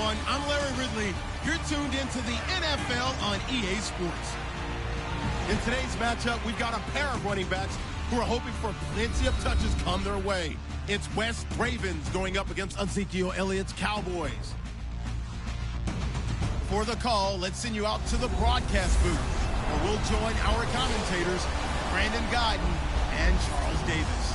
everyone. I'm Larry Ridley. You're tuned into the NFL on EA Sports. In today's matchup, we've got a pair of running backs who are hoping for plenty of touches come their way. It's West Ravens going up against Ezekiel Elliott's Cowboys. For the call, let's send you out to the broadcast booth, where we'll join our commentators, Brandon Guyton and Charles Davis.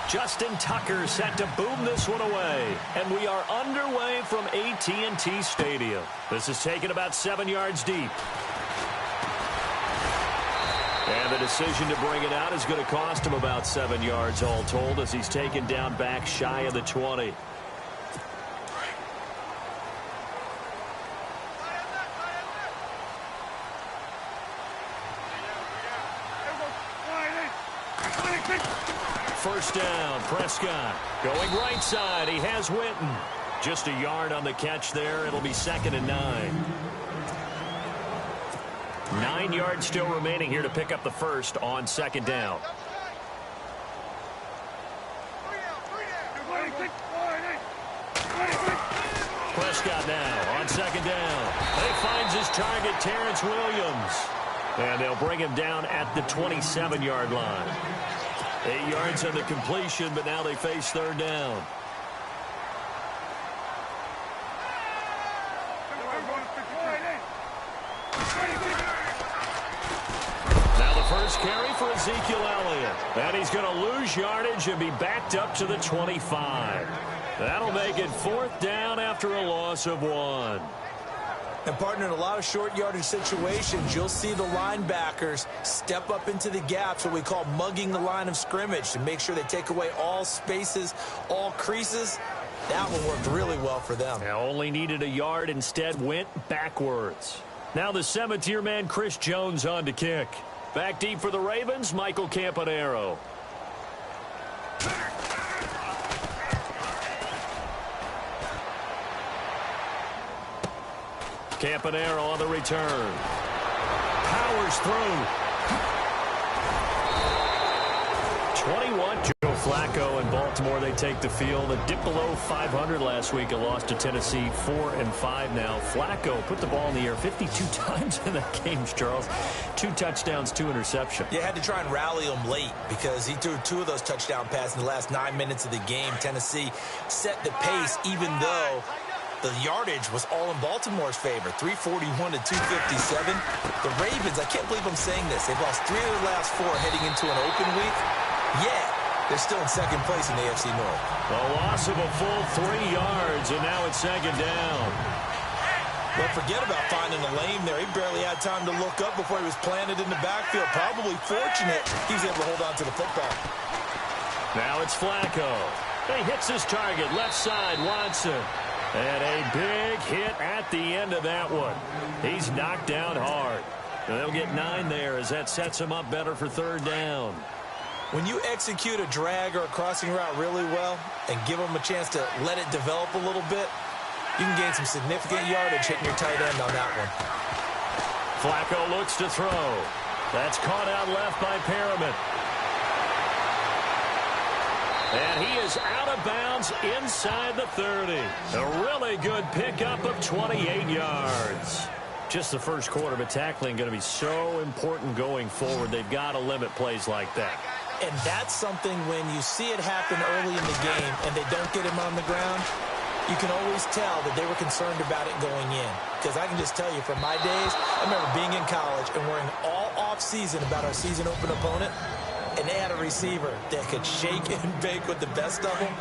Justin Tucker set to boom this one away. And we are underway from AT&T Stadium. This is taken about 7 yards deep. And the decision to bring it out is going to cost him about 7 yards all told, as he's taken down back shy of the 20. First down, Prescott going right side. He has Witten. Just a yard on the catch there. It'll be 2nd and 9. 9 yards still remaining here to pick up the first on 2nd down. Prescott now on 2nd down. He finds his target, Terrence Williams. And they'll bring him down at the 27-yard line. 8 yards on the completion, but now they face 3rd down. Now the first carry for Ezekiel Elliott. And he's going to lose yardage and be backed up to the 25. That'll make it 4th down after a loss of 1. And, partner, in a lot of short yardage situations, you'll see the linebackers step up into the gaps, what we call mugging the line of scrimmage, to make sure they take away all spaces, all creases. That one worked really well for them. Now only needed a yard, instead went backwards. Now the 7th-year man, Chris Jones, on to kick. Back deep for the Ravens, Michael Campanaro. Campanaro on the return. Powers through. 21. Joe Flacco in Baltimore, they take the field. A dip below 500 last week. A loss to Tennessee, 4-5 now. Flacco put the ball in the air 52 times in that game, Charles. 2 touchdowns, 2 interceptions. You had to try and rally him late because he threw 2 of those touchdown passes in the last 9 minutes of the game. Tennessee set the pace, even though the yardage was all in Baltimore's favor, 341 to 257. The Ravens, I can't believe I'm saying this, they've lost 3 of their last 4 heading into an open week. Yeah, they're still in 2nd place in the AFC North. A loss of a full 3 yards, and now it's 2nd down. Well, forget about finding a lane there. He barely had time to look up before he was planted in the backfield. Probably fortunate he was able to hold on to the football. Now it's Flacco. He hits his target, left side, Watson. And a big hit at the end of that one. He's knocked down hard. And they'll get 9 there as that sets him up better for 3rd down. When you execute a drag or a crossing route really well and give them a chance to let it develop a little bit, you can gain some significant yardage hitting your tight end on that one. Flacco looks to throw. That's caught out left by Perriman. And he is out of bounds inside the 30. A really good pickup of 28 yards. Just the first quarter, but tackling going to be so important going forward. They've got to limit plays like that. And that's something when you see it happen early in the game and they don't get him on the ground, you can always tell that they were concerned about it going in. Because I can just tell you from my days, I remember being in college and worrying all off-season about our season open opponent. And they had a receiver that could shake and bake with the best of them.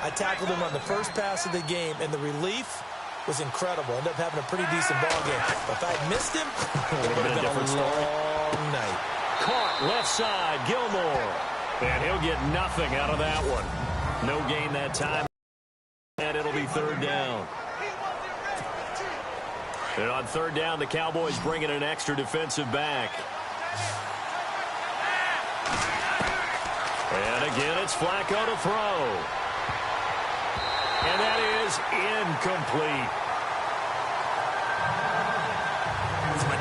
I tackled him on the first pass of the game, and the relief was incredible. Ended up having a pretty decent ball game. But if I had missed him, it would have been a long night. Caught left side, Gilmore. And he'll get nothing out of that one. No gain that time. And it'll be 3rd down. And on 3rd down, the Cowboys bring in an extra defensive back. And again, it's Flacco to throw. And that is incomplete.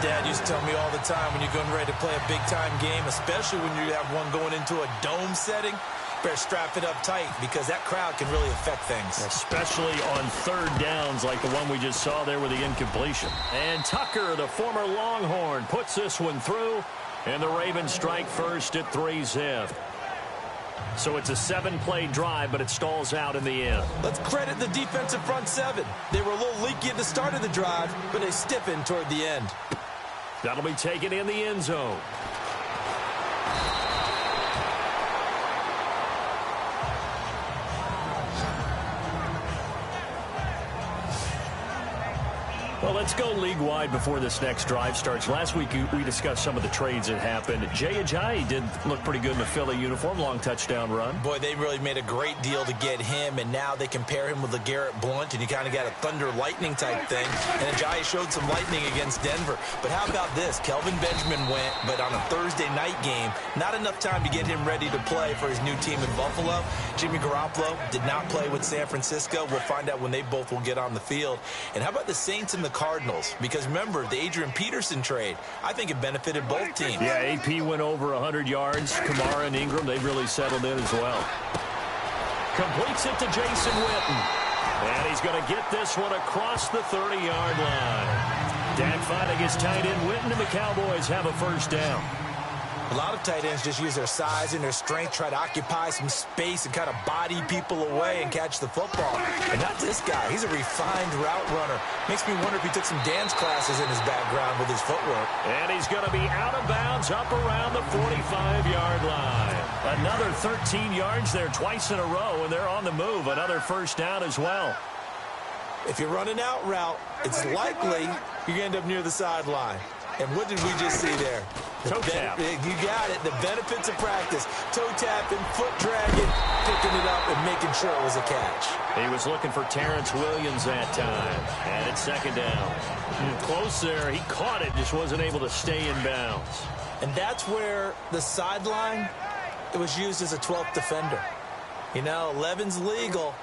dad used to tell me all the time, when you're getting ready to play a big-time game, especially when you have one going into a dome setting, better strap it up tight because that crowd can really affect things. Especially on third downs like the one we just saw there with the incompletion. And Tucker, the former Longhorn, puts this one through, and the Ravens strike first at 3-zip. So it's a 7-play drive, but it stalls out in the end. Let's credit the defensive front seven. They were a little leaky at the start of the drive, but they stiffened toward the end. That'll be taken in the end zone. Well, let's go league-wide before this next drive starts. Last week, we discussed some of the trades that happened. Jay Ajayi did look pretty good in the Philly uniform, long touchdown run. Boy, they really made a great deal to get him, and now they compare him with LeGarrette Blount, and you kind of got a thunder-lightning type thing. And Ajayi showed some lightning against Denver. But how about this? Kelvin Benjamin went, but on a Thursday night game, not enough time to get him ready to play for his new team in Buffalo. Jimmy Garoppolo did not play with San Francisco. We'll find out when they both will get on the field. And how about the Saints and the Cardinals? Because remember, the Adrian Peterson trade, I think it benefited both teams. Yeah, AP went over 100 yards. Kamara and Ingram, they've really settled in as well. Completes it to Jason Witten. And he's going to get this one across the 30-yard line. Dak finding his tight end Witten, and the Cowboys have a first down. A lot of tight ends just use their size and their strength, try to occupy some space and kind of body people away and catch the football. And not this guy. He's a refined route runner. Makes me wonder if he took some dance classes in his background with his footwork. And he's going to be out of bounds up around the 45-yard line. Another 13 yards there twice in a row, and they're on the move. Another first down as well. If you're running out route, it's likely you're going to end up near the sideline. And what did we just see there? Toe tap. You got it. The benefits of practice. Toe tapping, foot dragging, picking it up, and making sure it was a catch. He was looking for Terrence Williams that time. And it's second down. Close there. He caught it, just wasn't able to stay in bounds. And that's where the sideline, it was used as a 12th defender. You know, 11's legal.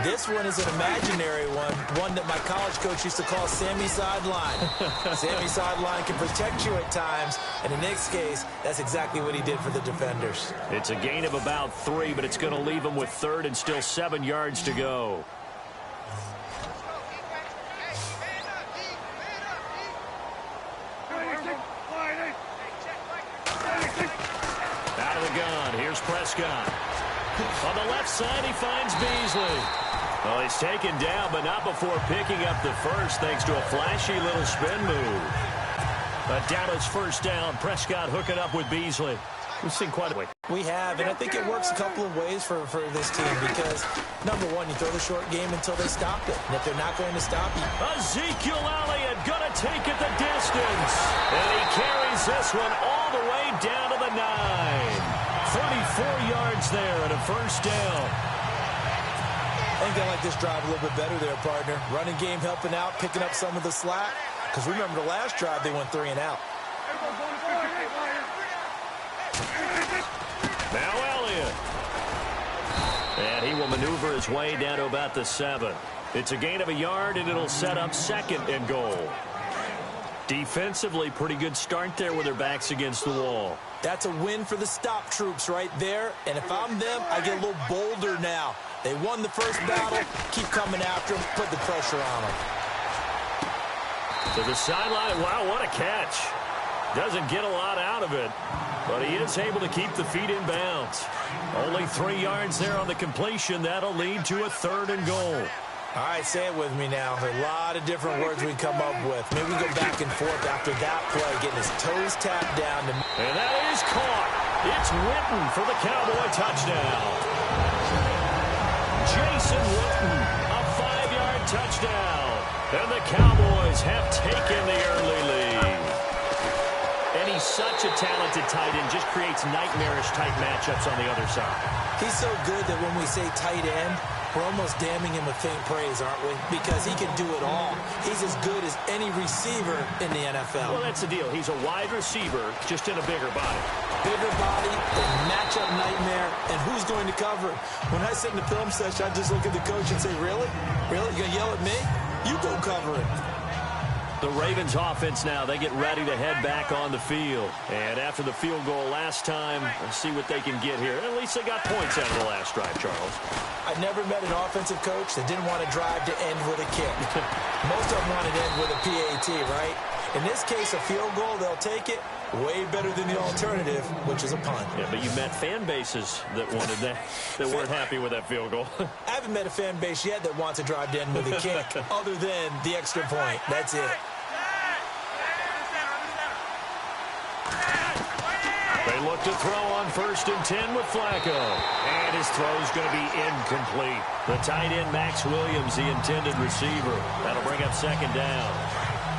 This one is an imaginary one that my college coach used to call Sammy Sideline. Sammy Sideline can protect you at times, and in this case, that's exactly what he did for the defenders. It's a gain of about 3, but it's going to leave him with third and still 7 yards to go. Out of the gun, here's Prescott. On the left side, he finds Beasley. Well, he's taken down, but not before picking up the first, thanks to a flashy little spin move. A Dallas first down. Prescott hooking up with Beasley. We've seen quite a way. We have, and I think it works a couple of ways for this team because, number one, you throw the short game until they stop it. And if they're not going to stop you. Ezekiel Elliott going to take it the distance. And he carries this one all the way down to the 9. 34 yards there and a first down. I think I like this drive a little bit better there, partner. Running game helping out, picking up some of the slack. Because remember, the last drive, they went 3 and out. Now Elliott. And he will maneuver his way down to about the 7. It's a gain of a yard, and it'll set up second and goal. Defensively, pretty good start there with their backs against the wall. That's a win for the stop troops right there. And if I'm them, I get a little bolder now. They won the first battle. Keep coming after them. Put the pressure on them. To the sideline. Wow, what a catch. Doesn't get a lot out of it, but he is able to keep the feet in bounds. Only 3 yards there on the completion. That'll lead to a third and goal. All right, say it with me now. There are a lot of different words we come up with. Maybe we go back and forth after that play, getting his toes tapped down. And that is caught. It's Witten for the Cowboy touchdown. Jason Witten, a 5-yard touchdown. And the Cowboys have taken the early lead. And he's such a talented tight end, just creates nightmarish type matchups on the other side. He's so good that when we say tight end, we're almost damning him with faint praise, aren't we? Because he can do it all. He's as good as any receiver in the NFL. Well, that's the deal. He's a wide receiver, just in a bigger body. Bigger body, a matchup nightmare, and who's going to cover? When I sit in the film session, I just look at the coach and say, really? Really? You going to yell at me? You go cover it. The Ravens offense now, they get ready to head back on the field. And after the field goal last time, let's see what they can get here. At least they got points out of the last drive, Charles. I've never met an offensive coach that didn't want to drive to end with a kick. Most of them wanted to end with a PAT, right? In this case, a field goal, they'll take it. Way better than the alternative, which is a punt. Yeah, but you met fan bases that wanted that, that weren't happy with that field goal. I haven't met a fan base yet that wants to drive to end with a kick other than the extra point. That's it. They look to throw on 1st and 10 with Flacco. And his throw's going to be incomplete. The tight end, Max Williams, the intended receiver. That'll bring up 2nd down.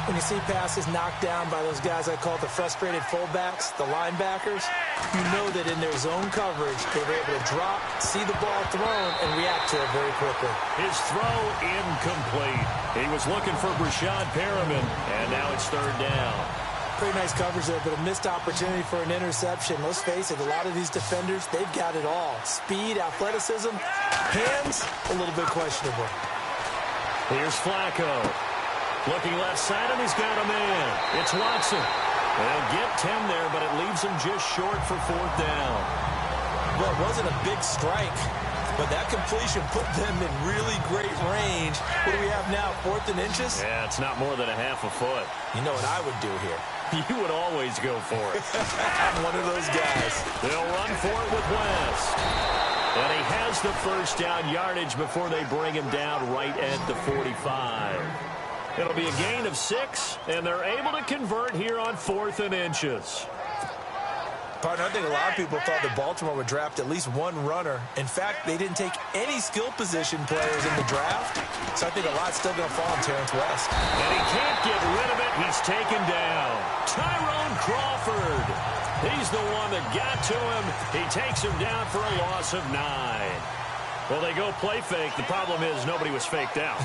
When you see passes knocked down by those guys I call the frustrated fullbacks, the linebackers, you know that in their zone coverage, they were able to drop, see the ball thrown, and react to it very quickly. His throw incomplete. He was looking for Brashad Perriman, and now it's 3rd down. Pretty nice coverage there, but a missed opportunity for an interception. Let's face it, a lot of these defenders, they've got it all. Speed, athleticism, hands, a little bit questionable. Here's Flacco. Looking left side, and he's got a man. It's Watson. They'll get 10 there, but it leaves him just short for 4th down. Well, it wasn't a big strike, but that completion put them in really great range. What do we have now, 4th and inches? Yeah, it's not more than a half a foot. You know what I would do here? You would always go for it. I'm one of those guys. They'll run for it with West. And he has the 1st down yardage before they bring him down right at the 45. It'll be a gain of 6, and they're able to convert here on 4th and inches. Partner, I think a lot of people thought that Baltimore would draft at least one runner. In fact, they didn't take any skill position players in the draft, so I think a lot's still going to fall on Terrence West. And he can't get rid of it. He's taken down. Tyrone Crawford. He's the one that got to him. He takes him down for a loss of 9. Well, they go play fake. The problem is nobody was faked out.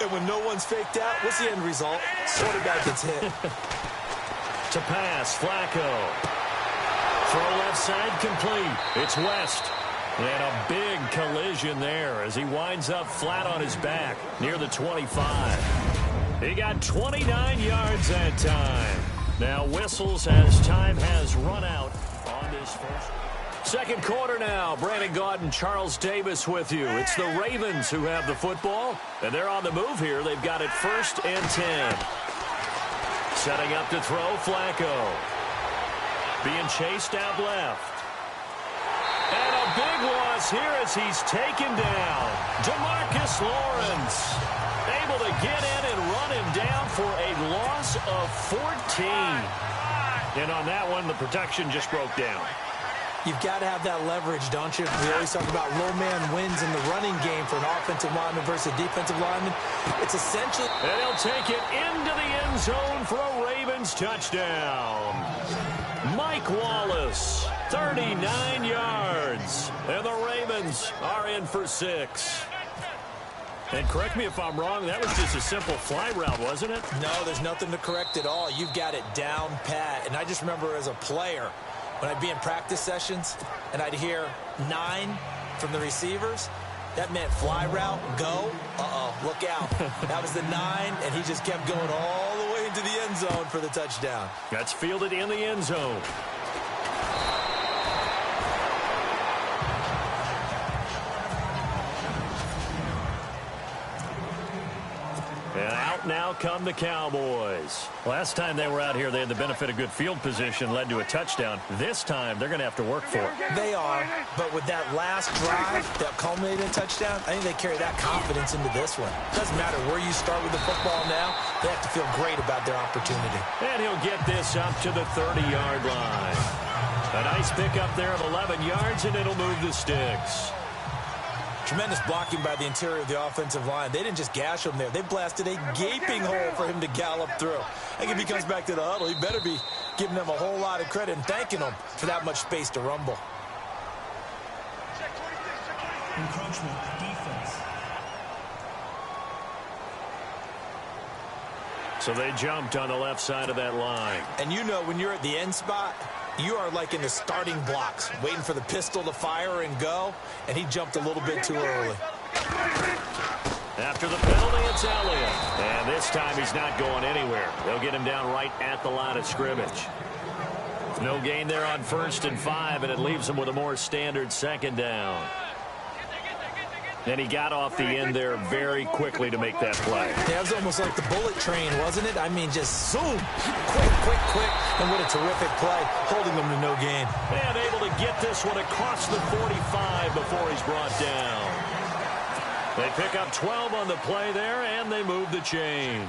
And when no one's faked out, what's the end result? Quarterback gets hit. To pass, Flacco. Throw left side complete. It's West. And a big collision there as he winds up flat on his back near the 25. He got 29 yards that time. Now whistles as time has run out on this first. 2nd quarter now. Brandon Gaudin, Charles Davis with you. It's the Ravens who have the football, and they're on the move here. They've got it 1st and 10. Setting up to throw, Flacco. Being chased out left. And a big loss here as he's taken down. DeMarcus Lawrence able to get in and run him down for a loss of 14. And on that one, the protection just broke down. You've got to have that leverage, don't you? We always talk about low man wins in the running game for an offensive lineman versus a defensive lineman. It's essentially... And he'll take it into the end zone for a Ravens touchdown. Mike Wallace, 39 yards. And the Ravens are in for 6. And correct me if I'm wrong, that was just a simple fly route, wasn't it? No, there's nothing to correct at all. You've got it down pat. And I just remember as a player, when I'd be in practice sessions and I'd hear 9 from the receivers, that meant fly route, go, look out. That was the 9, and he just kept going all the way into the end zone for the touchdown. That's fielded in the end zone. And out now come the Cowboys. Last time they were out here, they had the benefit of good field position, led to a touchdown. This time, they're going to have to work for it. They are, but with that last drive that culminated in a touchdown, I think they carry that confidence into this one. Doesn't matter where you start with the football now, they have to feel great about their opportunity. And he'll get this up to the 30-yard line. A nice pickup there of 11 yards, and it'll move the sticks. Tremendous blocking by the interior of the offensive line. They didn't just gash him there. They blasted a gaping hole for him to gallop through. I think if he comes back to the huddle, he better be giving them a whole lot of credit and thanking them for that much space to rumble. Encroachment defense. So they jumped on the left side of that line. And you know when you're at the end spot, you are like in the starting blocks, waiting for the pistol to fire and go, and he jumped a little bit too early. After the penalty, it's Elliott. And this time he's not going anywhere. They'll get him down right at the line of scrimmage. No gain there on 1st and 5, and it leaves him with a more standard 2nd down. And he got off the end there very quickly to make that play. Yeah, it was almost like the bullet train, wasn't it? I mean, just zoom, quick, and what a terrific play, holding them to no gain. And able to get this one across the 45 before he's brought down. They pick up 12 on the play there, and they move the chains.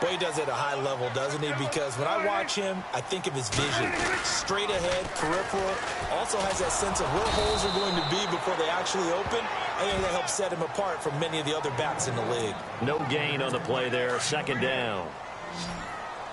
Boy, he does it at a high level, doesn't he? Because when I watch him, I think of his vision. Straight ahead, peripheral. Also has that sense of where holes are going to be before they actually open. I think that helps set him apart from many of the other backs in the league. No gain on the play there, 2nd down.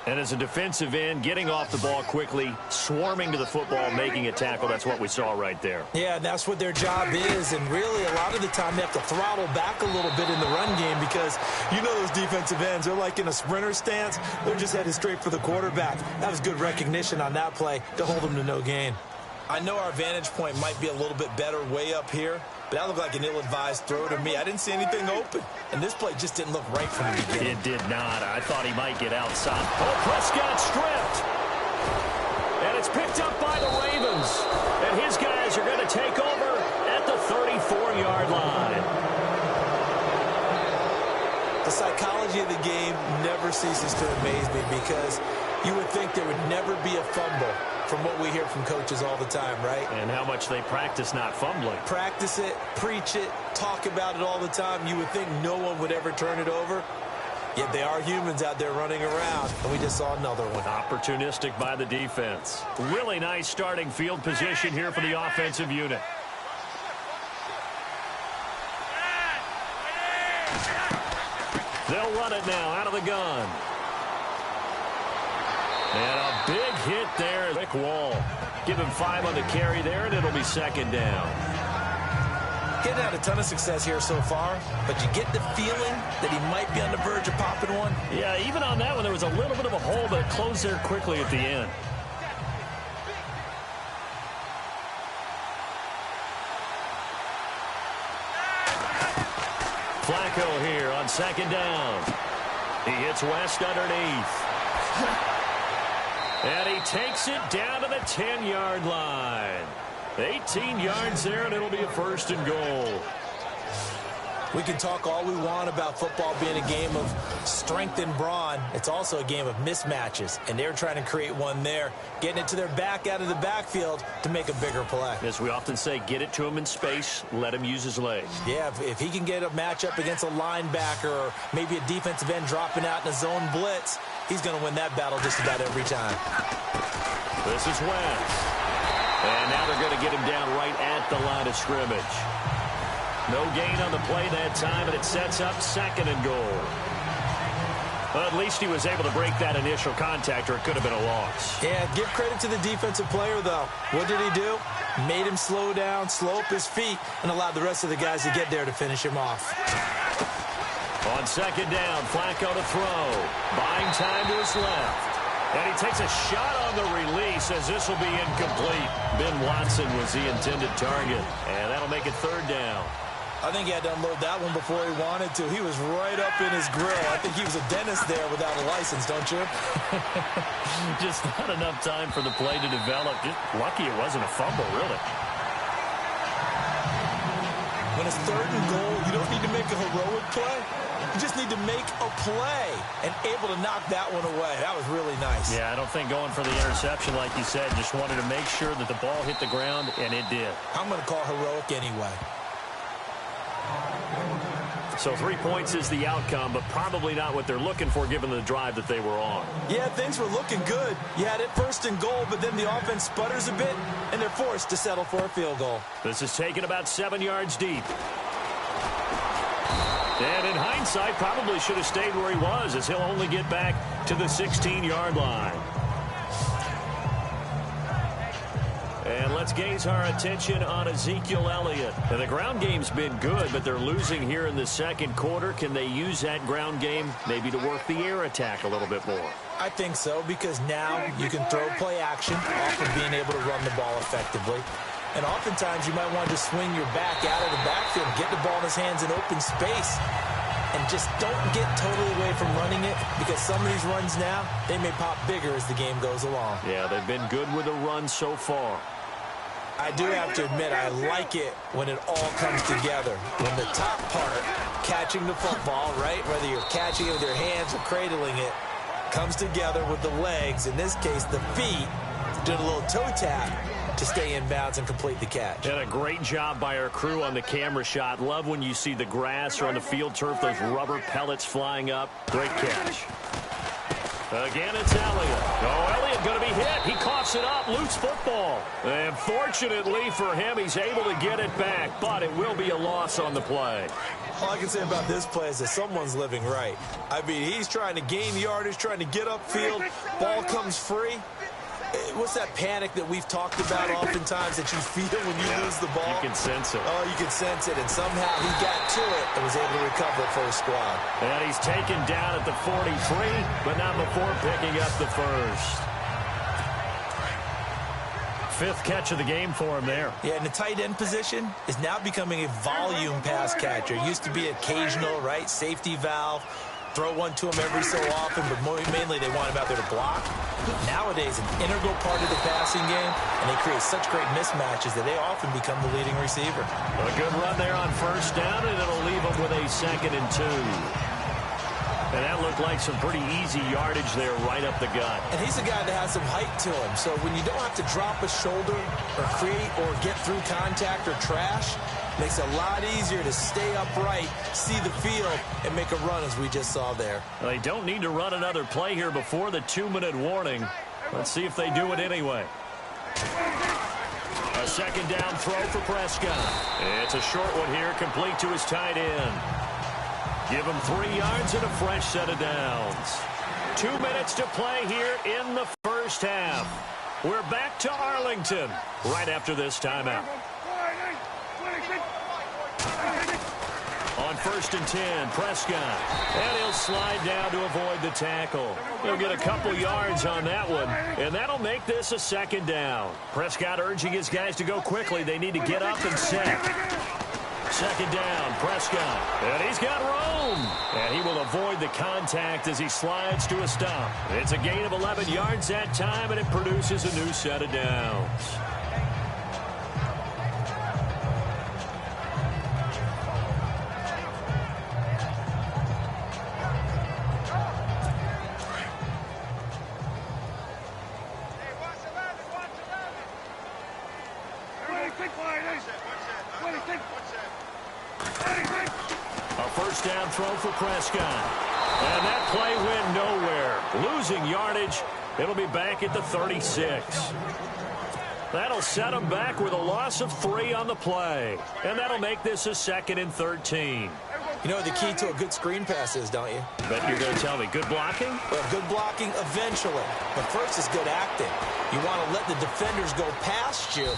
And as a defensive end, getting off the ball quickly, swarming to the football, making a tackle, that's what we saw right there. Yeah, and that's what their job is. And really, a lot of the time, they have to throttle back a little bit in the run game because you know those defensive ends, they're like in a sprinter stance. They're just headed straight for the quarterback. That was good recognition on that play to hold them to no gain. I know our vantage point might be a little bit better way up here, but that looked like an ill-advised throw to me. I didn't see anything open, and this play just didn't look right from the beginning. It did not. I thought he might get outside. Oh, Prescott stripped. And it's picked up by the Ravens. And his guys are going to take over at the 34-yard line. The psychology of the game never ceases to amaze me because you would think there would never be a fumble from what we hear from coaches all the time, right? And how much they practice not fumbling. Practice it, preach it, talk about it all the time. You would think no one would ever turn it over. Yet they are humans out there running around, and we just saw another one. Opportunistic by the defense. Really nice starting field position here for the offensive unit. They'll run it now out of the gun. And a big hit there. Rick Wall. Give him 5 on the carry there, and it'll be 2nd down. Getting had a ton of success here so far, but you get the feeling that he might be on the verge of popping one. Yeah, even on that one, there was a little bit of a hole, but it closed there quickly at the end. Flacco here on 2nd down. He hits West underneath. And he takes it down to the 10-yard line. 18 yards there, and it'll be a 1st and goal. We can talk all we want about football being a game of strength and brawn. It's also a game of mismatches, and they're trying to create one there, getting it to their back out of the backfield to make a bigger play. As we often say, get it to him in space, let him use his legs. Yeah, if he can get a matchup against a linebacker or maybe a defensive end dropping out in a zone blitz, he's going to win that battle just about every time. This is West. And now they're going to get him down right at the line of scrimmage. No gain on the play that time, and it sets up 2nd and goal. Well, at least he was able to break that initial contact, or it could have been a loss. Yeah, give credit to the defensive player, though. What did he do? Made him slow down, slow up his feet, and allowed the rest of the guys to get there to finish him off. On 2nd down, Flacco to throw. Buying time to his left. And he takes a shot on the release as this will be incomplete. Ben Watson was the intended target, and that'll make it 3rd down. I think he had to unload that one before he wanted to. He was right up in his grill. I think he was a dentist there without a license, don't you? Just not enough time for the play to develop. Just lucky it wasn't a fumble, really. When it's 3rd and goal, you don't need to make a heroic play. You just need to make a play and able to knock that one away. That was really nice. Yeah, I don't think going for the interception, like you said, just wanted to make sure that the ball hit the ground, and it did. I'm going to call heroic anyway. So 3 points is the outcome, but probably not what they're looking for given the drive that they were on. Yeah, things were looking good. You had it 1st and goal, but then the offense sputters a bit, and they're forced to settle for a field goal. This is taken about 7 yards deep. And in hindsight, probably should have stayed where he was, as he'll only get back to the 16-yard line. And let's gaze our attention on Ezekiel Elliott. And the ground game's been good, but they're losing here in the 2nd quarter. Can they use that ground game maybe to work the air attack a little bit more? I think so, because now you can throw play action off of being able to run the ball effectively. And oftentimes you might want to just swing your back out of the backfield, get the ball in his hands in open space, and just don't get totally away from running it, because some of these runs now, they may pop bigger as the game goes along. Yeah, they've been good with the run so far. I do have to admit, I like it when it all comes together. When the top part, catching the football, right, whether you're catching it with your hands or cradling it, comes together with the legs, in this case the feet, doing a little toe tap to stay in bounds and complete the catch. And a great job by our crew on the camera shot. Love when you see the grass or on the field turf, those rubber pellets flying up. Great catch. Again, it's Elliott. Oh, Elliott going to be hit. He coughs it up. Loose football. And fortunately for him, he's able to get it back, but it will be a loss on the play. All I can say about this play is that someone's living right. I mean, he's trying to gain yardage, trying to get upfield. Ball comes free. What's that panic that we've talked about oftentimes that you feel when you lose the ball? You can sense it. Oh, you can sense it. And somehow he got to it and was able to recover it for his squad. And he's taken down at the 43, but not before picking up the first. Fifth catch of the game for him there. Yeah, and the tight end position is now becoming a volume pass catcher. Used to be occasional, right? Safety valve. Throw one to him every so often, but mainly they want him out there to block. Nowadays, an integral part of the passing game, and they create such great mismatches that they often become the leading receiver. A good run there on first down, and it'll leave them with a 2nd and 2. And that looked like some pretty easy yardage there right up the gut. And he's a guy that has some height to him, so when you don't have to drop a shoulder or create or get through contact or trash, makes it a lot easier to stay upright, see the field, and make a run as we just saw there. Well, they don't need to run another play here before the 2-minute warning. Let's see if they do it anyway. A 2nd down throw for Prescott. It's a short one here, complete to his tight end. Give him 3 yards and a fresh set of downs. 2 minutes to play here in the first half. We're back to Arlington right after this timeout. On 1st and 10, Prescott. And he'll slide down to avoid the tackle. He'll get a couple yards on that one, and that'll make this a 2nd down. Prescott urging his guys to go quickly. They need to get up and set. 2nd down, Prescott. And he's got room. And he will avoid the contact as he slides to a stop. It's a gain of 11 yards that time, and it produces a new set of downs. A first down throw for Prescott. And that play went nowhere. Losing yardage. It'll be back at the 36. That'll set them back with a loss of 3 on the play. And that'll make this a 2nd and 13. You know what the key to a good screen pass is, don't you? Bet you're going to tell me. Good blocking? Well, good blocking eventually. But first is good acting. You want to let the defenders go past you,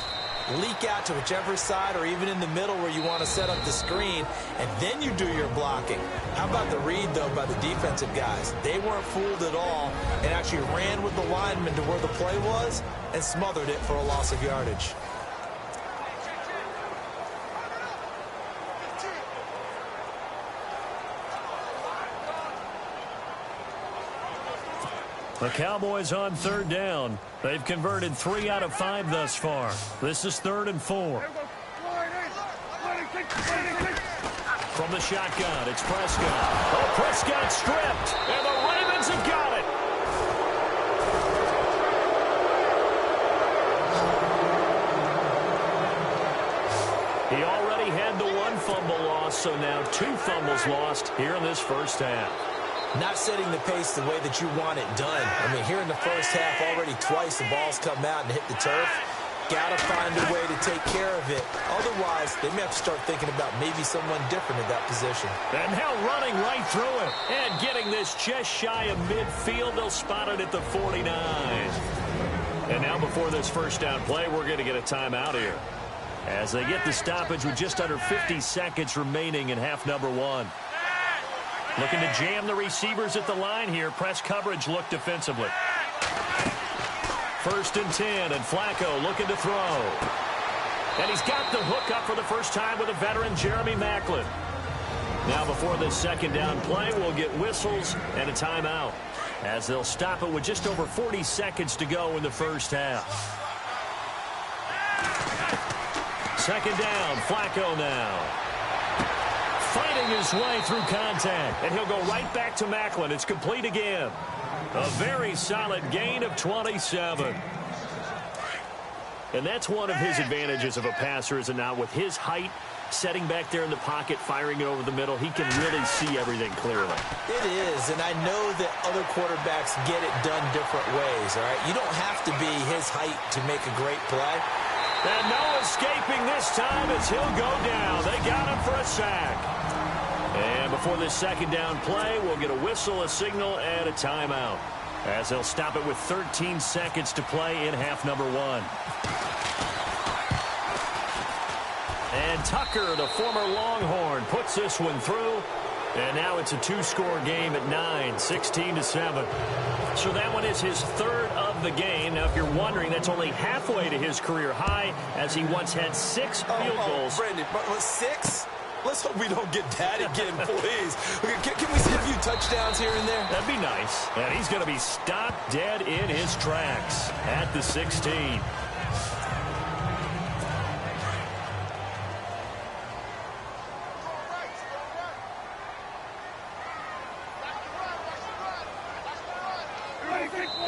leak out to whichever side or even in the middle where you want to set up the screen, and then you do your blocking. How about the read, though, by the defensive guys? They weren't fooled at all and actually ran with the lineman to where the play was and smothered it for a loss of yardage. The Cowboys on 3rd down. They've converted 3 out of 5 thus far. This is 3rd and 4. From the shotgun, it's Prescott. Oh, Prescott stripped, and the Ravens have got it. He already had the 1 fumble loss, so now 2 fumbles lost here in this first half. Not setting the pace the way that you want it done. I mean, here in the first half, already twice the ball's come out and hit the turf. Got to find a way to take care of it. Otherwise, they may have to start thinking about maybe someone different at that position. And now running right through it. And getting this just shy of midfield. They'll spot it at the 49. And now before this first down play, we're going to get a timeout here, as they get the stoppage with just under 50 seconds remaining in half number 1. Looking to jam the receivers at the line here. Press coverage look defensively. 1st and 10, and Flacco looking to throw. And he's got the hook up for the first time with a veteran, Jeremy Maclin. Now, before this second down play, we'll get whistles and a timeout, as they'll stop it with just over 40 seconds to go in the first half. Second down, Flacco now. Fighting his way through contact, and he'll go right back to Maclin. It's complete again. A very solid gain of 27. And that's one of his advantages of a passer, is it not? With his height, setting back there in the pocket, firing it over the middle, he can really see everything clearly. It is, and I know that other quarterbacks get it done different ways, all right? You don't have to be his height to make a great play. And no escaping this time as he'll go down. They got him for a sack. And before this second down play, we'll get a whistle, a signal, and a timeout, as they'll stop it with 13 seconds to play in half number 1. And Tucker, the former Longhorn, puts this one through. And now it's a two-score game at 9, 16-7. So that one is his third of the game. Now, if you're wondering, that's only halfway to his career high, as he once had 6 field goals. Brandon, 6? Let's hope we don't get that again, please. Can we see a few touchdowns here and there? That'd be nice. And he's going to be stopped dead in his tracks at the 16.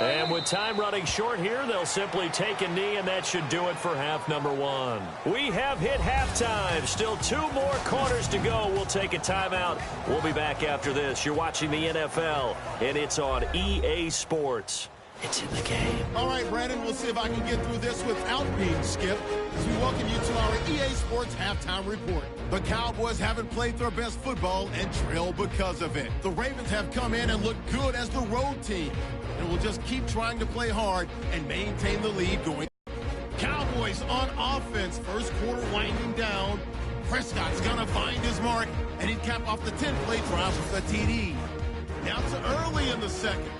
And with time running short here, they'll simply take a knee, and that should do it for half number 1. We have hit halftime. Still 2 more quarters to go. We'll take a timeout. We'll be back after this. You're watching the NFL, and it's on EA Sports. It's in the game. All right, Brandon, we'll see if I can get through this without being skipped, as we welcome you to our EA Sports Halftime Report. The Cowboys haven't played their best football and trail because of it. The Ravens have come in and looked good as the road team, and will just keep trying to play hard and maintain the lead going. Cowboys on offense, first quarter winding down. Prescott's going to find his mark, and he'd cap off the 10-play drive with a TD. Now to early in the second.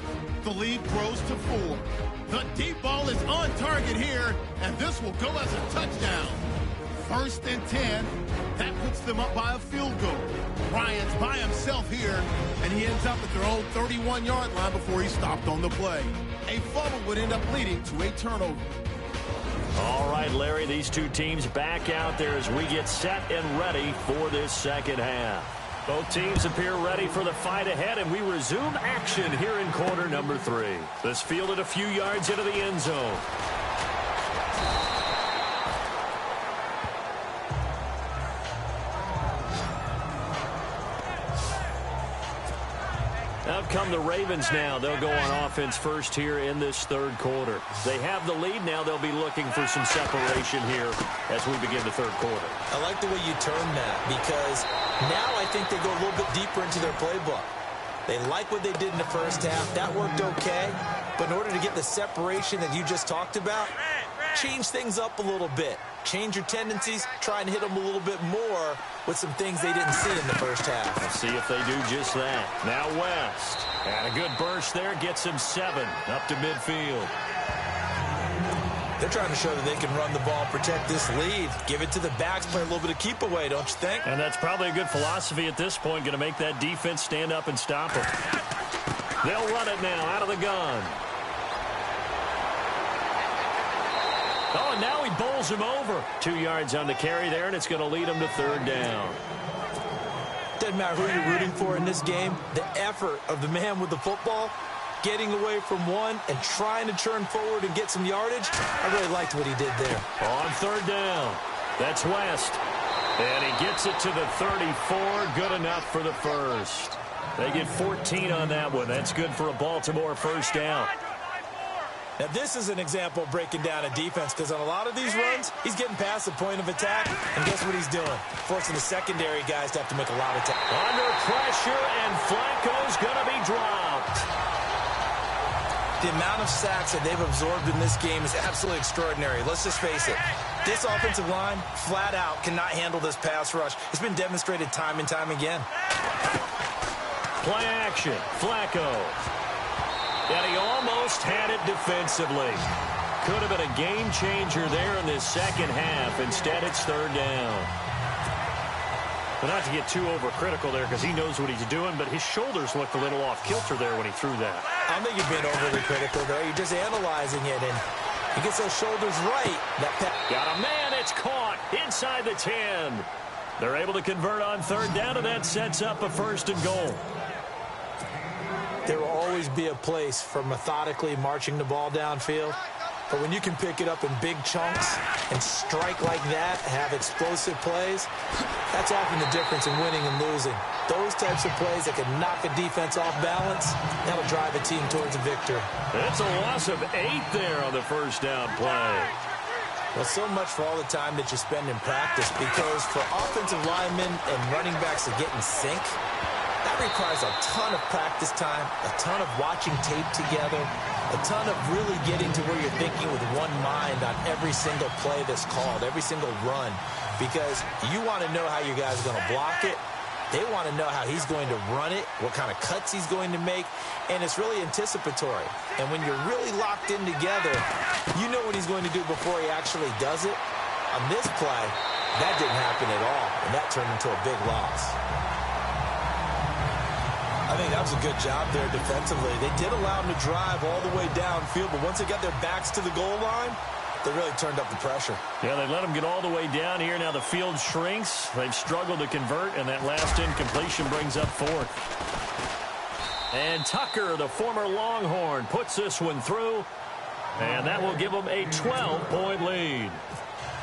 The lead grows to 4. The deep ball is on target here, and this will go as a touchdown. First and 10. That puts them up by a field goal. Bryant's by himself here, and he ends up at their own 31-yard line before he stopped on the play. A fumble would end up leading to a turnover. All right, Larry, these two teams back out there as we get set and ready for this second half. Both teams appear ready for the fight ahead, and we resume action here in quarter number 3. This fielded a few yards into the end zone. Out come the Ravens now. They'll go on offense first here in this third quarter. They have the lead now. They'll be looking for some separation here as we begin the third quarter. I like the way you term that, because now I think they go a little bit deeper into their playbook. They like what they did in the first half. That worked okay. But in order to get the separation that you just talked about, change things up a little bit. Change your tendencies. Try and hit them a little bit more with some things they didn't see in the first half. Let's see if they do just that. Now West. And a good burst there. Gets him 7 up to midfield. They're trying to show that they can run the ball, protect this lead. Give it to the backs, play a little bit of keep away, don't you think? And that's probably a good philosophy at this point. Going to make that defense stand up and stop them. They'll run it now out of the gun. Oh, and now he bowls him over. 2 yards on the carry there, and it's going to lead him to third down. Doesn't matter who you're rooting for in this game. The effort of the man with the football, getting away from one and trying to turn forward and get some yardage, I really liked what he did there. On third down, that's West. And he gets it to the 34. Good enough for the first. They get 14 on that one. That's good for a Baltimore first down. Now, this is an example of breaking down a defense, because on a lot of these runs, he's getting past the point of attack, and guess what he's doing? Forcing the secondary guys to have to make a lot of time. Under pressure, and Flacco's going to be dropped. The amount of sacks that they've absorbed in this game is absolutely extraordinary. Let's just face it. This offensive line, flat out, cannot handle this pass rush. It's been demonstrated time and time again. Play action. Flacco. And he almost had it defensively. could have been a game changer there in this second half. Instead, it's third down. But not to get too overcritical there because he knows what he's doing, but his shoulders looked a little off kilter there when he threw that. I don't think you're being overly critical there. You're just analyzing it, and he gets those shoulders right. Got a man. It's caught inside the 10. They're able to convert on third down, and that sets up a first and goal. There will always be a place for methodically marching the ball downfield. But when you can pick it up in big chunks and strike like that, have explosive plays, that's often the difference in winning and losing. Those types of plays that can knock a defense off balance, that'll drive a team towards a victory. That's a loss of 8 there on the first down play. Well, so much for all the time that you spend in practice, because for offensive linemen and running backs to get in sync, that requires a ton of practice time, a ton of watching tape together, a ton of really getting to where you're thinking with one mind on every single play that's called, every single run, because you want to know how your guy's going to block it. They want to know how he's going to run it, what kind of cuts he's going to make, and it's really anticipatory. And when you're really locked in together, you know what he's going to do before he actually does it. On this play, that didn't happen at all, and that turned into a big loss. I think that was a good job there defensively. They did allow him to drive all the way downfield, but once they got their backs to the goal line, they really turned up the pressure. Yeah, they let him get all the way down here. Now the field shrinks. They've struggled to convert, and that last incompletion brings up fourth. And Tucker, the former Longhorn, puts this one through, and that will give them a 12-point lead.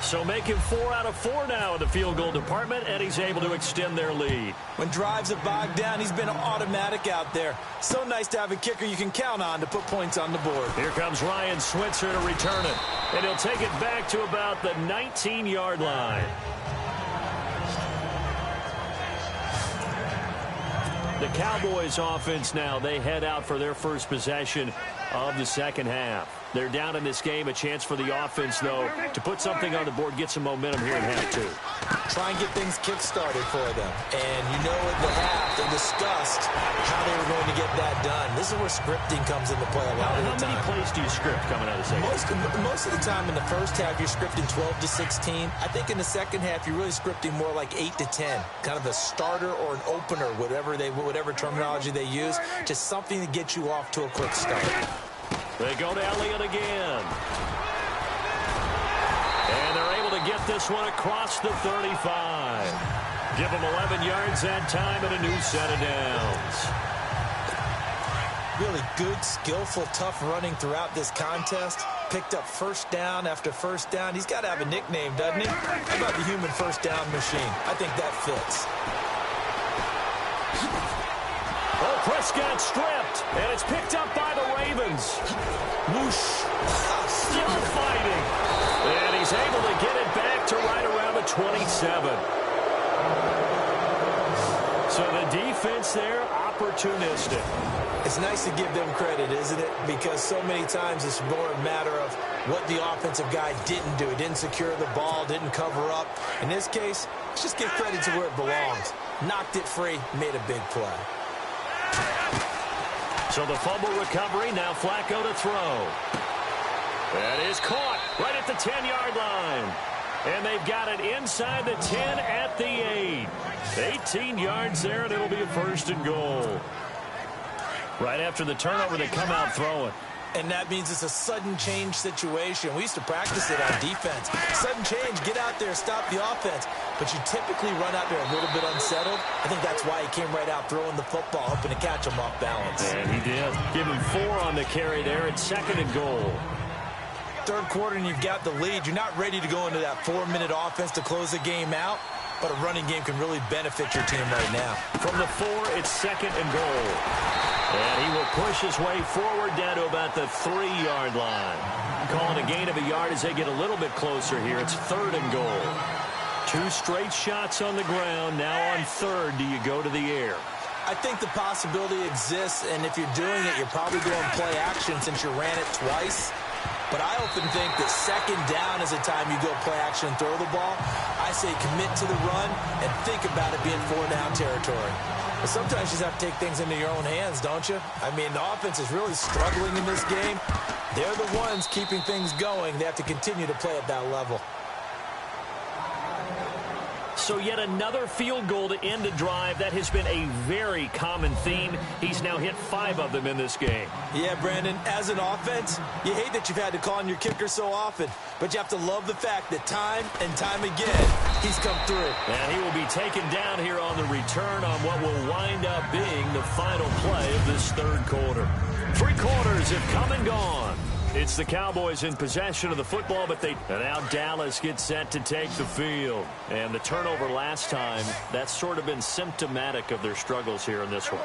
So making 4 out of 4 now in the field goal department, and he's able to extend their lead. When drives are bogged down, he's been automatic out there. So nice to have a kicker you can count on to put points on the board. Here comes Ryan Switzer to return it, and he'll take it back to about the 19-yard line. The Cowboys offense now, they head out for their first possession of the second half. They're down in this game. A chance for the offense, though, to put something on the board, get some momentum here in half two. Try and get things kick-started for them. And you know at the half, they discussed how they were going to get that done. This is where scripting comes into play a lot of the time. How many plays do you script coming out of the second half? Most of the time in the first half, you're scripting 12 to 16. I think in the second half, you're really scripting more like 8 to 10. Kind of a starter or an opener, whatever terminology they use. Just something to get you off to a quick start. They go to Elliott again. And they're able to get this one across the 35. Give them 11 yards that time and a new set of downs. Really good, skillful, tough running throughout this contest. Picked up first down after first down. He's got to have a nickname, doesn't he? How about the human first down machine? I think that fits. Oh, Prescott stripped, and it's picked up by the Ravens. Whoosh. Still fighting. And he's able to get it back to right around the 27. So the defense there, opportunistic. It's nice to give them credit, isn't it? Because so many times it's more a matter of what the offensive guy didn't do. He didn't secure the ball, didn't cover up. In this case, let's just give credit to where it belongs. Knocked it free, made a big play. So the fumble recovery, now Flacco to throw. That is caught right at the 10-yard line. And they've got it inside the 10 at the 8. 18 yards there, and it'll be a first and goal. Right after the turnover, they come out throwing. And that means it's a sudden change situation. We used to practice it on defense. Sudden change, get out there, stop the offense. But you typically run out there a little bit unsettled. I think that's why he came right out throwing the football, hoping to catch him off balance. And he did. Give him 4 on the carry there. It's second and goal. Third quarter and you've got the lead. You're not ready to go into that 4-minute offense to close the game out. But a running game can really benefit your team right now. From the 4, it's second and goal. And he will push his way forward down to about the 3-yard line. Calling a gain of a yard as they get a little bit closer here. It's third and goal. 2 straight shots on the ground. Now on third, do you go to the air? I think the possibility exists, and if you're doing it, you're probably going play action since you ran it twice. But I often think that second down is the time you go play action and throw the ball. I say commit to the run and think about it being 4-down territory. But sometimes you just have to take things into your own hands, don't you? I mean, the offense is really struggling in this game. They're the ones keeping things going. They have to continue to play at that level. So yet another field goal to end a drive. That has been a very common theme. He's now hit 5 of them in this game. Yeah, Brandon, as an offense, you hate that you've had to call on your kicker so often, but you have to love the fact that time and time again, he's come through. And he will be taken down here on the return on what will wind up being the final play of this third quarter. 3 quarters have come and gone. It's the Cowboys in possession of the football, but and now Dallas gets set to take the field. And the turnover last time, that's sort of been symptomatic of their struggles here in this one.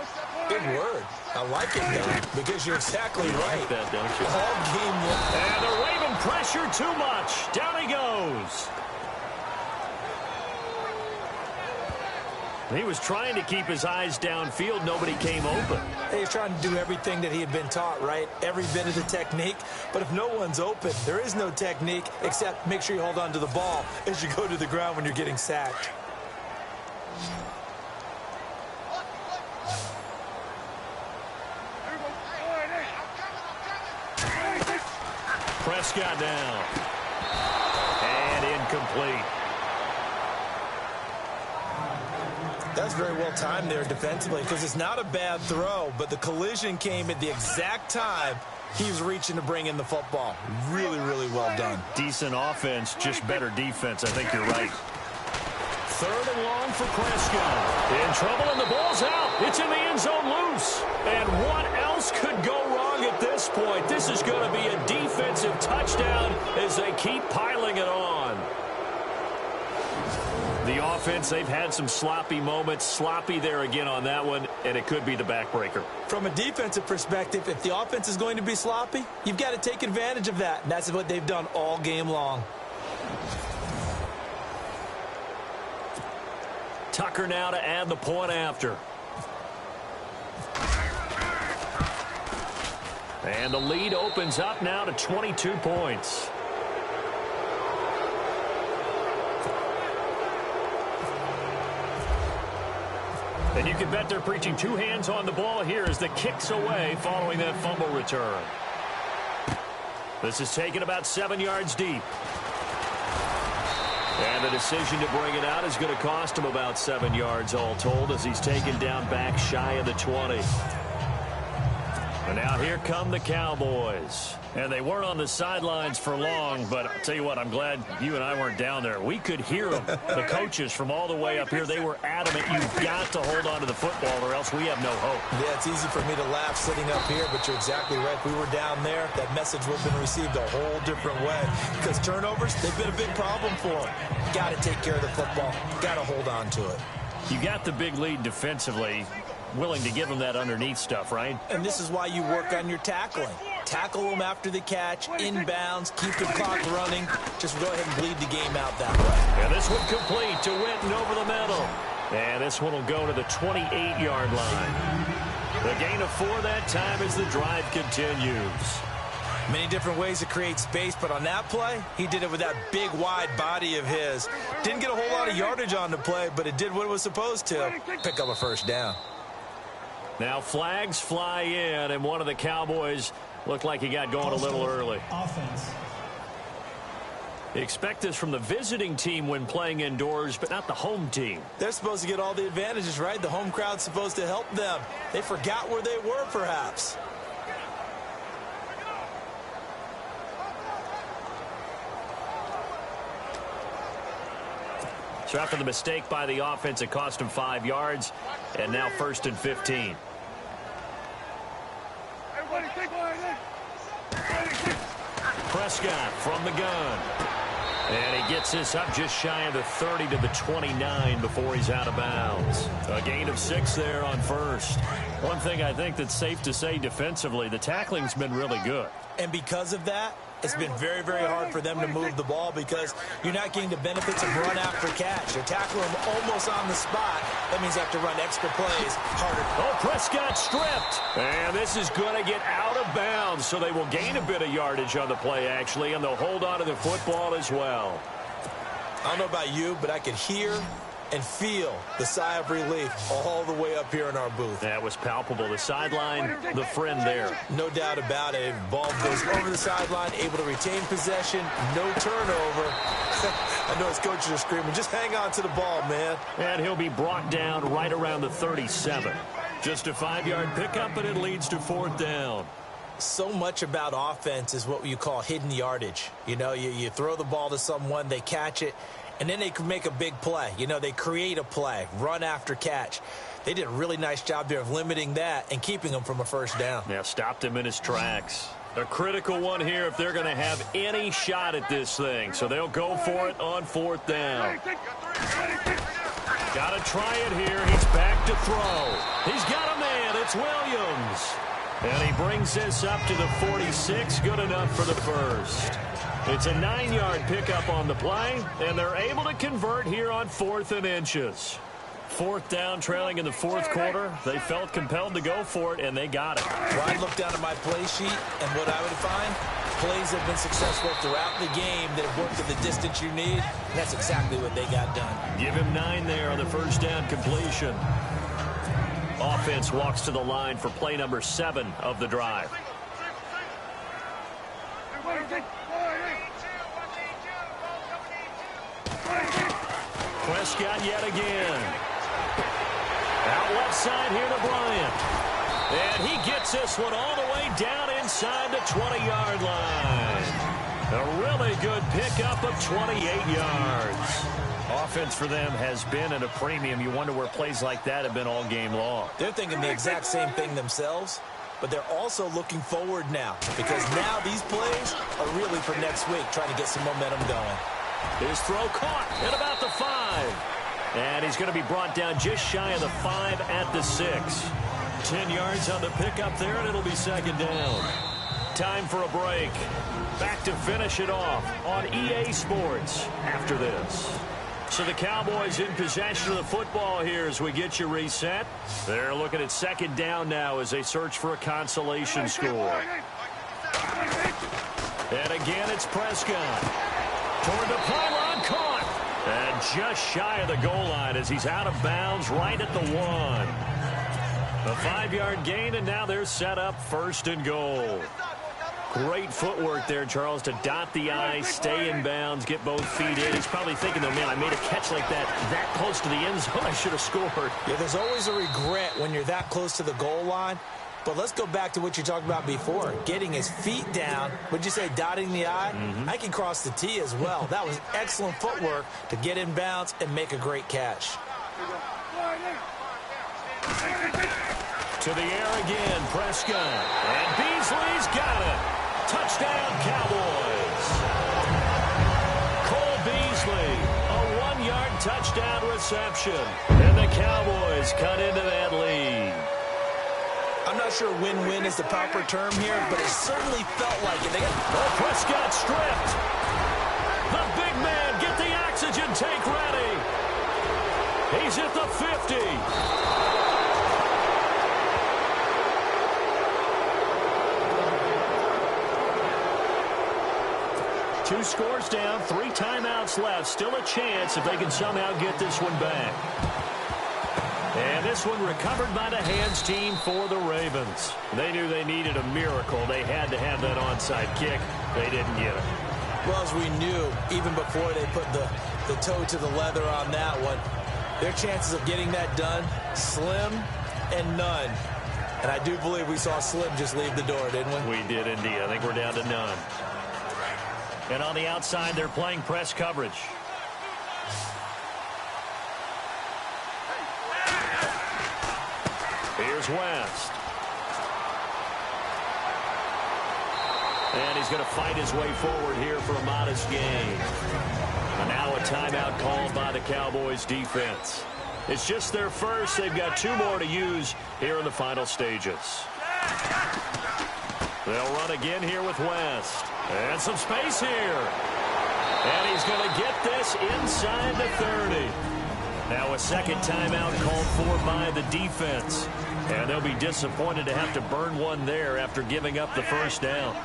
Good word. I like it, Don, because you're exactly right. Like that, don't you? All game long. And the Raven pressure too much. Down he goes. He was trying to keep his eyes downfield. Nobody came open. He's trying to do everything that he had been taught, right? Every bit of the technique. But if no one's open, there is no technique except make sure you hold on to the ball as you go to the ground when you're getting sacked. Prescott down. And incomplete. That's very well timed there defensively because it's not a bad throw, but the collision came at the exact time he was reaching to bring in the football. Really, really well done. Decent offense, just better defense. I think you're right. 3rd and long for Prescott. In trouble, and the ball's out. It's in the end zone loose. And what else could go wrong at this point? This is going to be a defensive touchdown as they keep piling it on. The offense, they've had some sloppy moments. Sloppy there again on that one, and it could be the backbreaker. From a defensive perspective, if the offense is going to be sloppy, you've got to take advantage of that, and that's what they've done all game long. Tucker now to add the point after. And the lead opens up now to 22 points. And you can bet they're preaching 2 hands on the ball here as the kick's away following that fumble return. This is taken about 7 yards deep. And the decision to bring it out is going to cost him about 7 yards all told as he's taken down back shy of the 20. And now here come the Cowboys. And they weren't on the sidelines for long, but I'll tell you what, I'm glad you and I weren't down there. We could hear them. The coaches from all the way up here, they were adamant. You've got to hold on to the football or else we have no hope. Yeah, it's easy for me to laugh sitting up here, but you're exactly right. If we were down there, that message would have been received a whole different way. Because turnovers, they've been a big problem for them. Got to take care of the football. Got to hold on to it. You got the big lead defensively. Willing to give them that underneath stuff, right? And this is why you work on your tackling. Tackle them after the catch, inbounds, keep the clock running. Just go ahead and bleed the game out that way. And this one complete to Witten over the middle. And this one will go to the 28-yard line. The gain of 4 that time as the drive continues. Many different ways to create space, but on that play, he did it with that big, wide body of his. Didn't get a whole lot of yardage on the play, but it did what it was supposed to. Pick up a first down. Now flags fly in, and one of the Cowboys looked like he got going a little early. Offense. Expect this from the visiting team when playing indoors, but not the home team. They're supposed to get all the advantages, right? The home crowd's supposed to help them. They forgot where they were, perhaps. So after the mistake by the offense, it cost him 5 yards, and now 1st and 15. Prescott from the gun. And he gets this up just shy of the 30 to the 29 before he's out of bounds. A gain of 6 there on 1st. One thing I think that's safe to say defensively, the tackling's been really good. And because of that, it's been very, very hard for them to move the ball because you're not getting the benefits of run after catch. You're tackling them almost on the spot. That means you have to run extra plays harder. Oh, Prescott stripped. And this is going to get out of bounds, so they will gain a bit of yardage on the play, actually, and they'll hold on to the football as well. I don't know about you, but I could hear and feel the sigh of relief all the way up here in our booth. That was palpable. The sideline, the friend there. No doubt about it. Ball goes over the sideline, able to retain possession, no turnover. I know his coaches are screaming, just hang on to the ball, man. And he'll be brought down right around the 37. Just a 5-yard pickup, and it leads to 4th down. So much about offense is what you call hidden yardage. You know, you throw the ball to someone, they catch it, and then they can make a big play. You know, they create a play, run after catch. They did a really nice job there of limiting that and keeping him from a first down. Yeah, stopped him in his tracks. A critical one here if they're going to have any shot at this thing. So they'll go for it on 4th down. Got to try it here. He's back to throw. He's got a man. It's Williams. And he brings this up to the 46. Good enough for the first. It's a 9-yard pickup on the play, and they're able to convert here on 4th and inches. 4th down, trailing in the 4th quarter. They felt compelled to go for it, and they got it. Well, I look down at my play sheet, and what I would find, plays have been successful throughout the game that have worked at the distance you need, and that's exactly what they got done. Give him 9 there on the first down completion. Offense walks to the line for play number 7 of the drive. Prescott yet again. Out left side here to Bryant. And he gets this one all the way down inside the 20-yard line. A really good pickup of 28 yards. Offense for them has been at a premium. You wonder where plays like that have been all game long. They're thinking the exact same thing themselves, but they're also looking forward now because now these plays are really for next week, trying to get some momentum going. His throw caught at about the 5. And he's going to be brought down just shy of the 5 at the 6. 10 yards on the pickup there, and it'll be 2nd down. Time for a break. Back to finish it off on EA Sports after this. So the Cowboys in possession of the football here as we get you reset. They're looking at 2nd down now as they search for a consolation score. And again, it's Prescott. Toward the pylon, caught. And just shy of the goal line as he's out of bounds right at the 1. A 5-yard gain, and now they're set up 1st and goal. Great footwork there, Charles, to dot the I, stay in bounds, get both feet in. He's probably thinking, though, man, I made a catch like that close to the end zone. I should have scored. Yeah, there's always a regret when you're that close to the goal line. But let's go back to what you talked about before, getting his feet down. Would you say dotting the I? I can cross the T as well. That was excellent footwork to get in bounds and make a great catch. To the air again, Prescott. And Beasley's got it. Touchdown, Cowboys. Cole Beasley, a 1-yard touchdown reception. And the Cowboys cut into that lead. I'm not sure win-win is the proper term here, but it certainly felt like it. Prescott stripped. The big man, get the oxygen tank ready. He's at the 50. Two scores down, 3 timeouts left. Still a chance if they can somehow get this one back. And this one recovered by the hands team for the Ravens. They knew they needed a miracle. They had to have that onside kick. They didn't get it. Well, as we knew, even before they put the toe to the leather on that one, their chances of getting that done, slim and none. And I do believe we saw Slim just leave the door, didn't we? We did indeed. I think we're down to none. And on the outside, they're playing press coverage. Here's West. And he's going to fight his way forward here for a modest gain. And now a timeout called by the Cowboys defense. It's just their first. They've got 2 more to use here in the final stages. They'll run again here with West. And some space here. And he's going to get this inside the 30. Now a second timeout called for by the defense. And they'll be disappointed to have to burn one there after giving up the first down.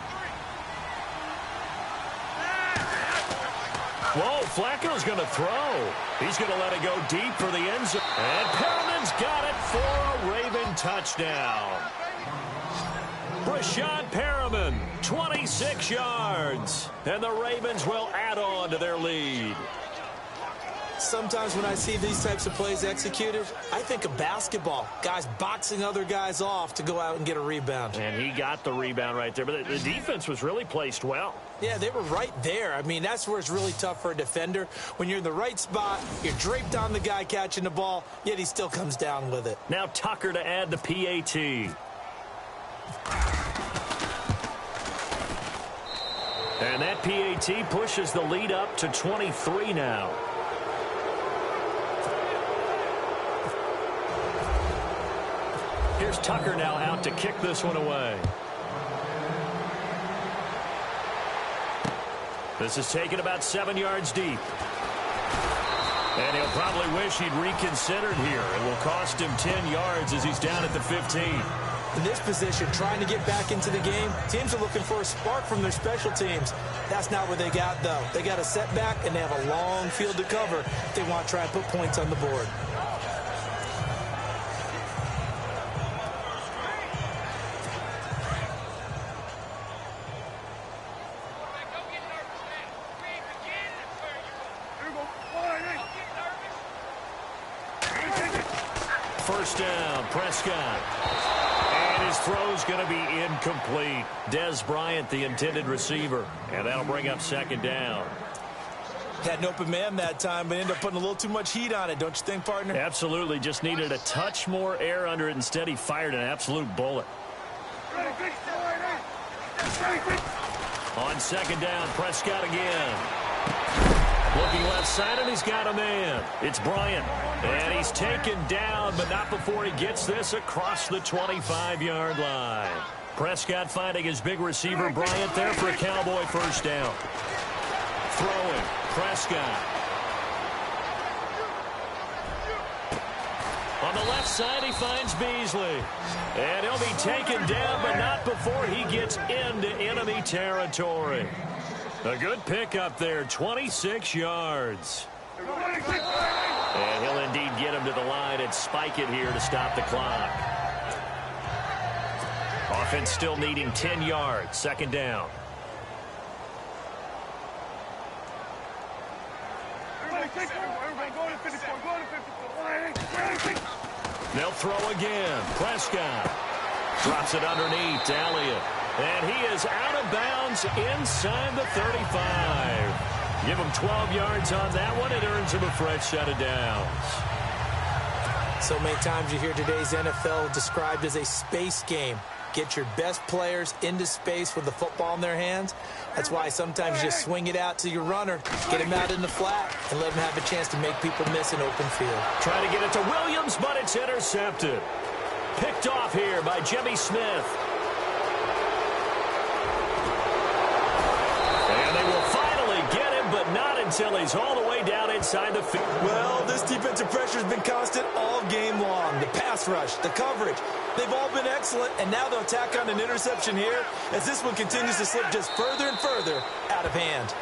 Whoa, Flacco's going to throw. He's going to let it go deep for the end zone. And Perriman's got it for a Raven touchdown. Brashad Perriman, 26 yards. And the Ravens will add on to their lead. Sometimes when I see these types of plays executed, I think of basketball. Guys boxing other guys off to go out and get a rebound. And he got the rebound right there. But the defense was really placed well. Yeah, they were right there. I mean, that's where it's really tough for a defender. When you're in the right spot, you're draped on the guy catching the ball, yet he still comes down with it. Now Tucker to add the PAT. And that PAT pushes the lead up to 23 now. Here's Tucker now out to kick this one away. This is taken about 7 yards deep. And he'll probably wish he'd reconsidered here. It will cost him 10 yards as he's down at the 15. In this position, trying to get back into the game, teams are looking for a spark from their special teams. That's not what they got, though. They got a setback, and they have a long field to cover if they want to try and put points on the board. First down, Prescott. And his throw's going to be incomplete. Des Bryant, the intended receiver. And that'll bring up second down. Had an open man that time, but ended up putting a little too much heat on it, don't you think, partner? Absolutely. Just needed a touch more air under it. Instead, he fired an absolute bullet. On second down, Prescott again. Looking left side, and he's got a man. It's Bryant. And he's taken down, but not before he gets this across the 25-yard line. Prescott finding his big receiver, Bryant, there for a Cowboy first down. Throwing, Prescott. On the left side, he finds Beasley. And he'll be taken down, but not before he gets into enemy territory. A good pick up there, 26 yards. And he'll indeed get him to the line and spike it here to stop the clock. Offense still needing 10 yards, second down. They'll throw again. Prescott drops it underneath to Elliott. And he is out of bounds inside the 35. Give him 12 yards on that one. It earns him a fresh set of downs. So many times you hear today's NFL described as a space game. Get your best players into space with the football in their hands. That's why sometimes you just swing it out to your runner, get him out in the flat, and let him have a chance to make people miss an open field. Try to get it to Williams, but it's intercepted. Picked off here by Jimmy Smith. And they will finally get him, but not until he's all the way down inside the field. Well, this defensive pressure has been constant all game long. The pass rush, the coverage, they've all been excellent, and now they'll tack on an interception here as this one continues to slip just further and further out of hand.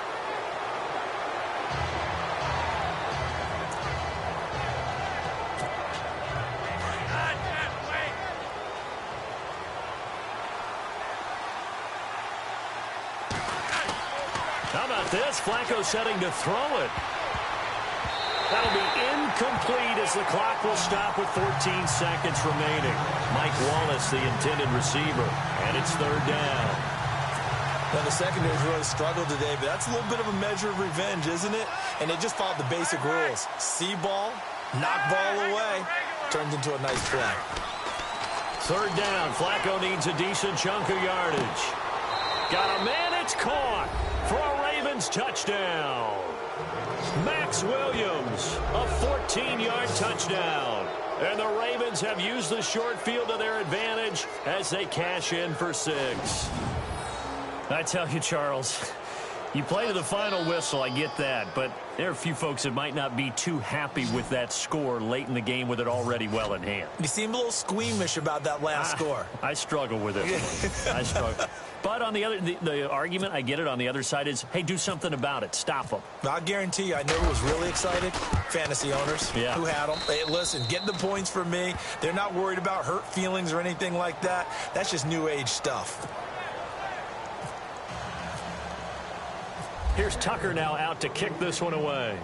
How about this? Flacco setting to throw it. That'll be incomplete as the clock will stop with 14 seconds remaining. Mike Wallace, the intended receiver, and it's third down. Well, the secondary's really struggled today, but that's a little bit of a measure of revenge, isn't it? And they just followed the basic rules. See ball, knock ball away, turns into a nice play. Third down. Flacco needs a decent chunk of yardage. Got a man, it's caught for a Ravens touchdown. Max Williams, a 14-yard touchdown. And the Ravens have used the short field to their advantage as they cash in for 6. I tell you, Charles, You play to the final whistle, I get that, but there are a few folks that might not be too happy with that score late in the game with it already well in hand. You seem a little squeamish about that last score. I struggle with it. I struggle. But on the other, the argument, I get it, on the other side is, hey, do something about it. Stop them. I'll guarantee you, I know who was really excited? Fantasy owners who had them. Hey, listen, get the points for me. They're not worried about hurt feelings or anything like that. That's just new age stuff. Here's Tucker now out to kick this one away.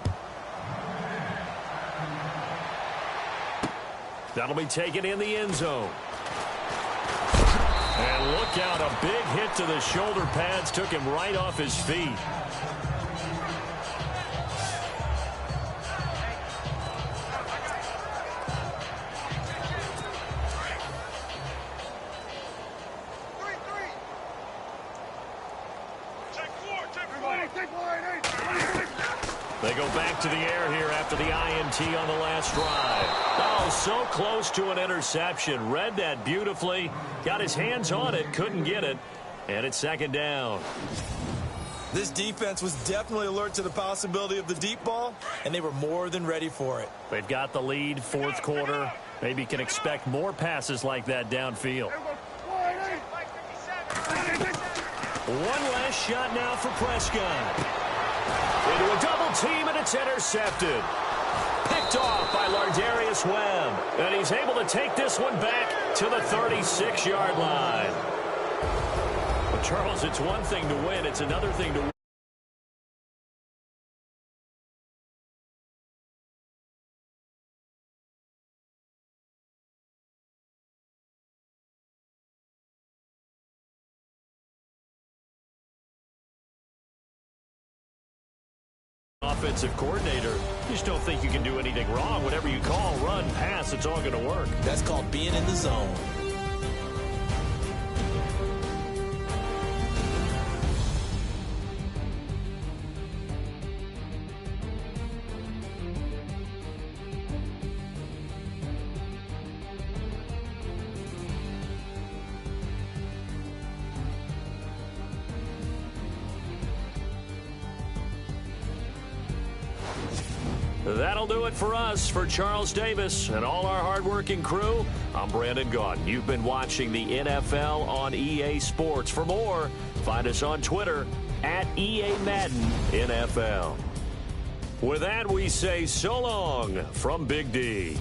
That'll be taken in the end zone. And look out, a big hit to the shoulder pads took him right off his feet. They go back to the air here after the INT on the last drive. Oh, so close to an interception. Read that beautifully. Got his hands on it, couldn't get it. And it's second down. This defense was definitely alert to the possibility of the deep ball, and they were more than ready for it. They've got the lead, fourth quarter. Maybe can expect more passes like that downfield. One last shot now for Prescott. Into a double team, and it's intercepted. Picked off by Lardarius Webb. And he's able to take this one back to the 36-yard line. Well, Charles, it's one thing to win. It's another thing to win. Offensive coordinator. You just don't think you can do anything wrong. Whatever you call, run, pass, it's all going to work. That's called being in the zone. That'll do it for us. For Charles Davis and all our hardworking crew, I'm Brandon Gaudin. You've been watching the NFL on EA Sports. For more, find us on Twitter at EA Madden NFL. With that, we say so long from Big D.